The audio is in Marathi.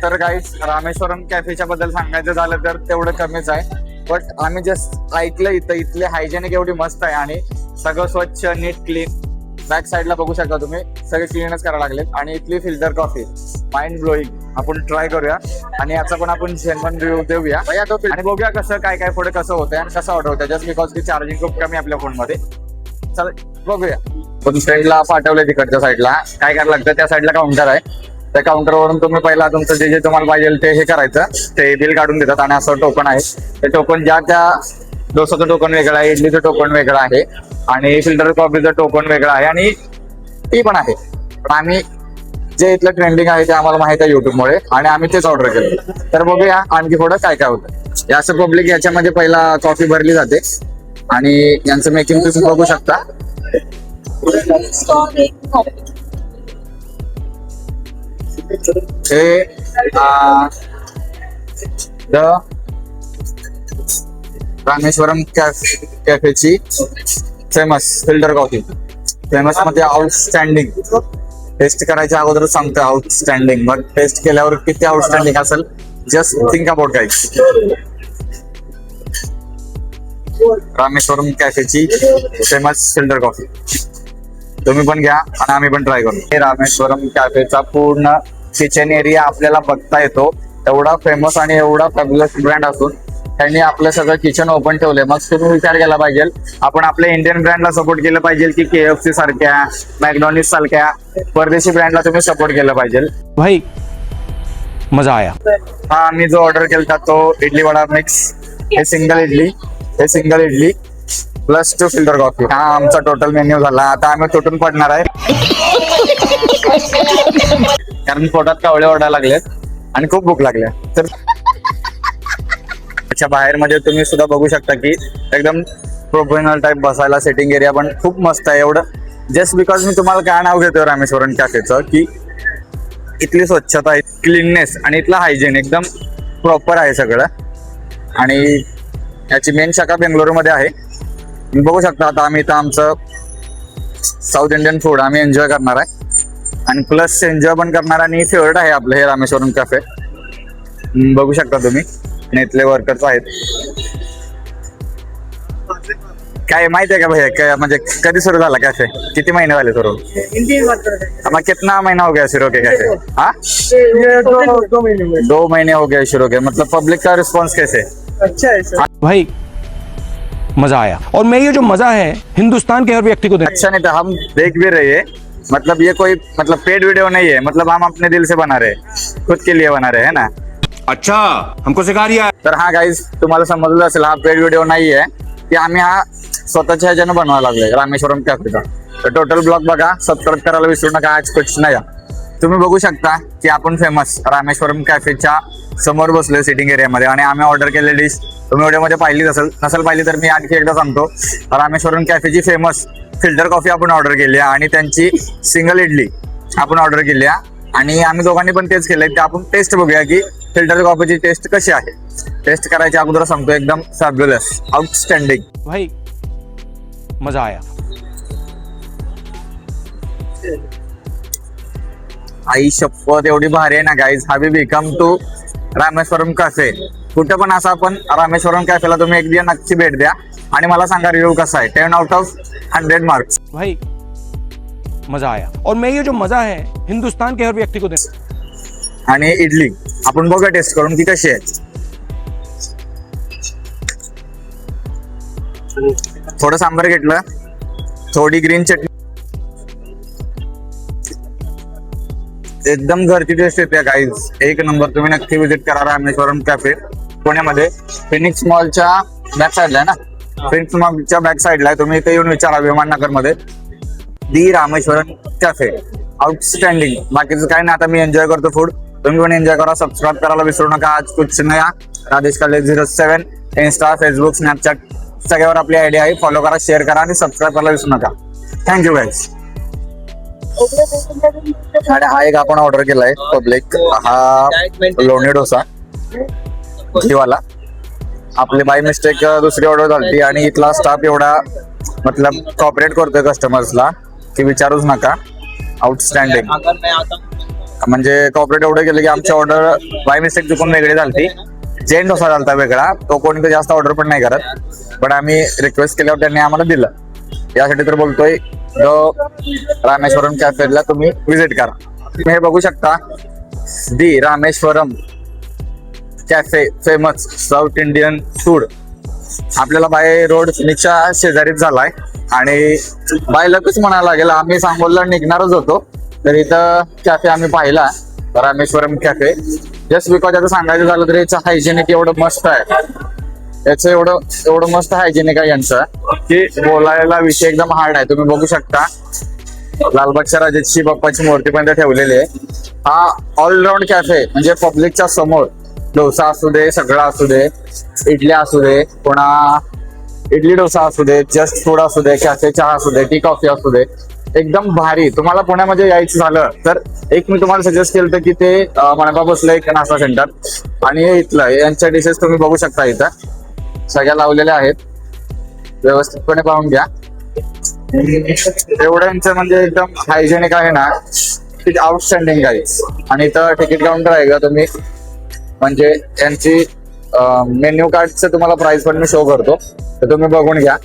तर गाईस रामेश्वरम कॅफेच्या बद्दल सांगायचं झालं तर तेवढं कमीच आहे. बट आम्ही जस्ट ऐकलं इथले हायजेनिक एवढी मस्त आहे आणि सगळं स्वच्छ नीट क्लीन. बॅक साईडला बघू शकता तुम्ही सगळे क्लीनच करायला लागलेत. आणि इथली फिल्टर कॉफी माइंड ब्लोईंग. आपण ट्राय करूया आणि याचा पण आपण जेन्युइन रिव्ह्यू देऊया आणि बघूया कसं काय काय पुढे कसं होतंय आणि कसं ऑर्डर होतंय. जस्ट बिकॉज की चार्जिंग खूप कमी आपल्या फोनमध्ये. चल बघूया. पण फ्रेंडला पाठवलंय तिकडच्या साईडला. काय करायला लागतं त्या साईडला काउंटर आहे. त्या काउंटरवरून तुम्ही पहिला तुमचं जे जे तुम्हाला पाहिजे ते हे करायचं. ते बिल काढून देतात आणि असं टोकन आहे. ते टोकन ज्या त्या डोसाचं टोकन वेगळं आहे, इडलीचं टोकन वेगळं आहे आणि फिल्टर कॉफीचं टोकन वेगळं आहे आणि टी पण आहे. पण आम्ही जे इथलं ट्रेंडिंग आहे ते आम्हाला माहित आहे युट्यूबमुळे आणि आम्ही तेच ऑर्डर केलं. तर बघूया आणखी पुढं काय काय होतं. असं पब्लिक याच्यामध्ये पहिला कॉफी भरली जाते आणि यांचं मेकिंग तुम्ही बघू शकता. हे रामेश्वरम कॅफेची फेमस फिल्टर कॉफी. फेमस मध्ये आउटस्टँडिंग. टेस्ट करायच्या अगोदर सांगतो आउटस्टँडिंग. मग टेस्ट केल्यावर किती आउटस्टँडिंग असेल just think about guys. Rameshwaram कॅफेची फेमस फिल्टर कॉफी तुम्ही पण घ्या आणि आम्ही पण ट्राय करू. रामेश्वरम कॅफेचा पूर्ण किचन एरिया आपल्याला बघता येतो. एवढा फेमस आणि एवढा फॅब्युलस ब्रँड असून त्यांनी आपलं सगळं किचन ओपन ठेवलंय. मग तुम्ही विचार केला पाहिजे आपण आपल्या इंडियन ब्रँडला सपोर्ट केलं पाहिजे की KFC सारख्या मॅकडॉनल्ड्स सारख्या परदेशी ब्रँडला तुम्ही सपोर्ट केलं पाहिजे. भाई मजा आया. हा आम्ही जो ऑर्डर केला तो इडली वडा मिक्स. हे single idli plus 2 filter coffee. हा आमचा टोटल मेन्यू झाला. आता आम्ही तुटून पडणार आहे कारण पोटात कावळे ओढायला लागलेत आणि खूप भूक लागल्या. तर त्याच्या बाहेर मध्ये तुम्ही सुद्धा बघू शकता की एकदम प्रोफेशनल टाइप बसायला सेटिंग एरिया पण खूप मस्त आहे. एवढं जस्ट बिकॉज मी तुम्हाला काय नाव घेतोय रामेश्वरम कॅफेचं की इथली स्वच्छता आहे, क्लीननेस आणि इथलं हायजीन एकदम प्रॉपर आहे सगळं. आणि याची मेन शाखा बेंगळुरूमध्ये आहे. बघू शकता. आता आम्ही इथं आमचं साऊथ इंडियन फूड आम्ही एन्जॉय करणार आहे आणि प्लस एन्जॉय पण करणार. आणि फेवरेट आहे आपलं हे रामेश्वरम कॅफे. बघू शकता तुम्ही आणि इथले वर्कर्स आहेत. काय माहिती आहे का भैया काय म्हणजे कधी सुरू झाला कॅफे? किती महिने झाले सुरू? मग कितना महीना हो गया शुरू के कैफे? हाँ 2 महीने हो गए शुरू के. मतलब पब्लिक का रिस्पॉन्स कैसे? अच्छा है सर. भाई मजा आया. और मैं ये जो मजा है हिंदुस्तान के हर व्यक्ति को देना. अच्छा नहीं था. हम देख भी रहे हैं. मतलब ये कोई मतलब पेड वीडियो नहीं है. मतलब हम अपने दिल से बना रहे, खुद के लिए बना रहे है ना. अच्छा हमको सिखा दिया. तर हा गाईज तुम्हाला समजलं असेल हा पेड व्हिडिओ नाहीये की आम्ही हा स्वतःच्या ह्याच्यानं बनवायला लागलोय रामेश्वरम कॅफेचा. तर टोटल ब्लॉग बघा. सबस्क्राईब करायला विसरू नका. आज कुछ नया. तुम्ही बघू शकता की आपण फेमस रामेश्वरम कॅफेच्या समोर बसलोय सिटिंग एरियामध्ये आणि आम्ही ऑर्डर केलेली डिश तुम्ही व्हिडिओमध्ये पाहिलीच असेल. नसेल पाहिली तर मी आणखी एकदा सांगतो. रामेश्वरम कॅफेची फेमस फिल्टर कॉफी आपण ऑर्डर केली आहे आणि त्यांची सिंगल इडली आपण ऑर्डर केली आहे आणि आम्ही दोघांनी पण तेच केलंय. ते आपण टेस्ट बघूया की फिल्टर कॉफीची टेस्ट कशी आहे. टेस्ट करायच्या अगोदर सांगतो एकदम फॅब्युलस आउटस्टँडिंग. भाई मजा आया. आई शपथ एवढी भारी आहे ना guys. Have come to Rameshwaram cafe. कुठं पण असं आपण रामेश्वरम कॅफेला तुम्ही एक दिवस नक्की भेट द्या आणि मला सांगा रिव्ह्यू कसा आहे. 10 out of 100 मार्क्स. भाई मजा आया. और मैं ये जो मजा है हिंदुस्तान के हर व्यक्ति को देना. आणि इडली आपण बघा टेस्ट करून की कशी आहे. थोडं सांबार घेतलं, थोडी ग्रीन चटणी. एकदम घरची टेस्ट येते गाईज. एक नंबर. तुम्ही नक्की विजिट करा रामेश्वरम कॅफे पुण्यामध्ये. फिनिक्स मॉलच्या बॅक साईडला आहे ना. फिनिक्स मॉलच्या बॅक साईडला आहे. तुम्ही इथे येऊन विचारा विमाननगर मध्ये दी रामेश्वरम कॅफे. आउटस्टँडिंग. बाकीचं काय नाही. आता मी एन्जॉय करतो फूड. तुम्ही पण एन्जॉय करा. सबस्क्राईब करायला विसरू नका. आज कुछ नया. राजेश काले 07 इंस्टा फेसबुक स्नॅपचॅट सगळ्यावर आपली आयडिया आहे. फॉलो करा, शेअर करा आणि सबस्क्राईब करायला विसरू नका. Thank you guys. आणि हा एक आपण ऑर्डर केलाय पब्लिक. हा लोणी डोसा घीवाला. आपली बाय मिस्टेक दुसरी ऑर्डर झाली आणि इथला स्टाफ एवढा मतलब कॉपरेट करतोय कस्टमर्सला की विचारूच नका. आउटस्टँडिंग. म्हणजे कॉपरेट एवढं केलं की आमची ऑर्डर बाय मिस्टेक चुकून वेगळी झाली. जैन डोसा झालता वेगळा, तो कोणी तर जास्त ऑर्डर पण नाही करत, पण आम्ही रिक्वेस्ट केल्यावर त्यांनी आम्हाला दिलं. यासाठी तर बोलतोय रामेश्वरम कॅफेला तुम्ही विजिट करा. तुम्ही हे बघू शकता, the Rameshwaram cafe famous south Indian food. आपल्याला बाय रोड फिनिक्सच्या शेजारीच झालाय आणि बाय लकच म्हणायला लागेल. आम्ही सांगोलला निघणारच होतो तर इथं कॅफे आम्ही पाहिला, रामेश्वरम कॅफे. जस्ट बिकॉज आता सांगायचं झालं तर याचं हायजेनिक एवढं मस्त आहे, याचं एवढं मस्त हायजेनिक आहे यांचं की बोलायला विषय एकदम हार्ड आहे. तुम्ही बघू शकता लालबागच्या राजाची बाप्पाची मूर्ती पण ठेवलेली आहे. हा ऑलराऊंड कॅफे म्हणजे पब्लिकच्या समोर डोसा असू दे, सगळं असू दे, इडल्या असू दे, पुन्हा इडली डोसा असू दे, जस्ट फूड असू दे, कॅफे चहा असू दे, टी कॉफी असू दे, एकदम भारी. तुम्हाला पुण्यामध्ये यायचं झालं तर एक मी तुम्हाला सजेस्ट केलं होतं की ते मणका बसलं एक नाश्ता सेंटर आणि हे इथलं यांच्या डिशेस तुम्ही बघू शकता. इथं सगळ्या लावलेल्या आहेत, व्यवस्थितपणे पाहून घ्या. एवढं यांचं म्हणजे एकदम हायजेनिक आहे ना, आउटस्टँडिंग आहे. आणि इथं तिकीट काउंटर आहे का तुम्ही, म्हणजे यांची मेन्यू कार्डचं तुम्हाला प्राइस पण मी शो करतो, तर तुम्ही बघून घ्या.